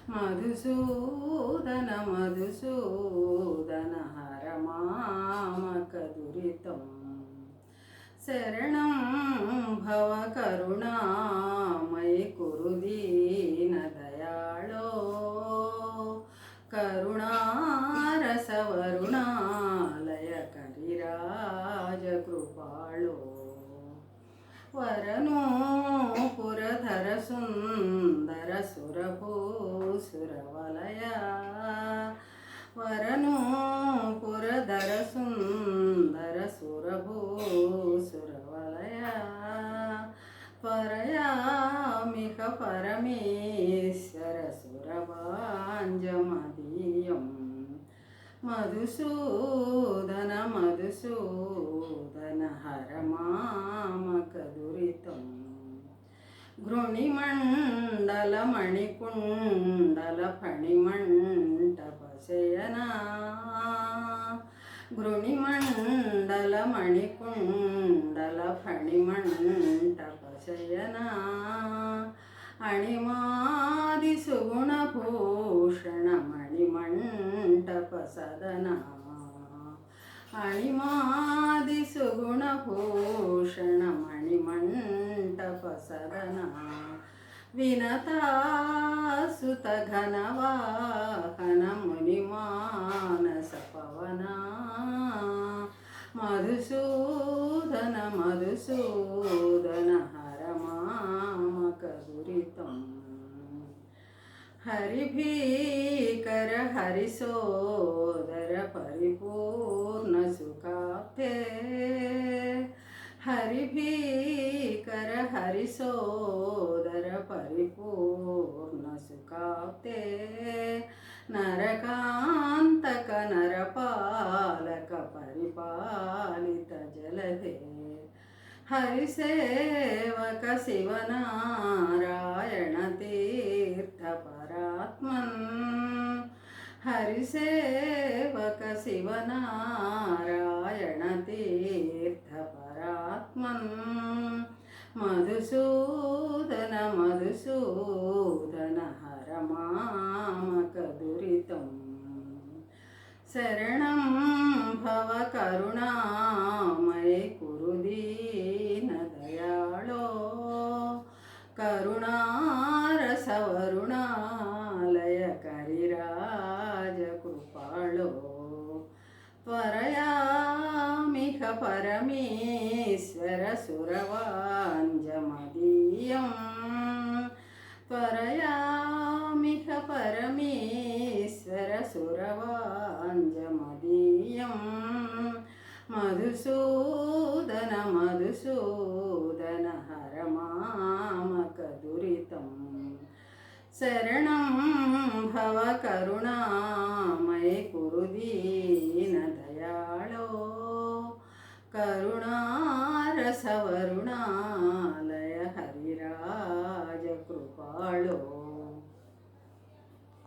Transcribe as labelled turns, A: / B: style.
A: మధుసూదన మధుసూదన హర మామక దురితం శరణం భవ కరుణామయి కురు దీన దయాళో కరుణారస వరుణాలయ కరిరాజ కృపాళో వరను పురధర సుందర సురభూసురవలయ వరను పురధర సుందర సురభూసురవలయ పరయామిక పరమేశ్వర సురభాంజమదీయం మధుసూదన మధుసూదన హర మామక దురితం గృణిమండల మణికుండల ఫణిమంటప శయనా గృణిమండల మణికుండల ఫణిమంటప శయనా అణిమాది సుగుణభూషణ మణిమంటప సదనా అణిమాది సుగుణభూషణ మణిమంటప సదనా వినతాసుత ఘనవాహన మునిమానస పవనా మధుసూదన మధుసూదన హర మామక దురితం హరిభీకర హరిసోదర పరిపూర్ణ సుఖాప్తే హరిభీకర హరిసోదర పరిపూర్ణ సుఖాప్తే నరకాంతక నరపాలక పరిపాలిత జలధే హరిసేవక శివనారాయణ తీర్థ పరాత్మన్ హరిసేవక శివనారాయణ తీర్థ పరాత్మన్ మధుసూదన మధుసూదన హర మామక దురితం శరణం భవ కరుణామయి కురు దీన దయాళో కరుణారస వరుణాలయ కరిరాజ కృపాళో త్వరయామిహ పరమేశ్వర సురవాంజమదీయం త్వరయామిహ పరమేశ్వర సురవాంజమదీయం మధుసూదన మధుసూదన హర మామక దురితం శరణం భవ కరుణామయి కురు దీన దయాళో కరుణారస వరుణా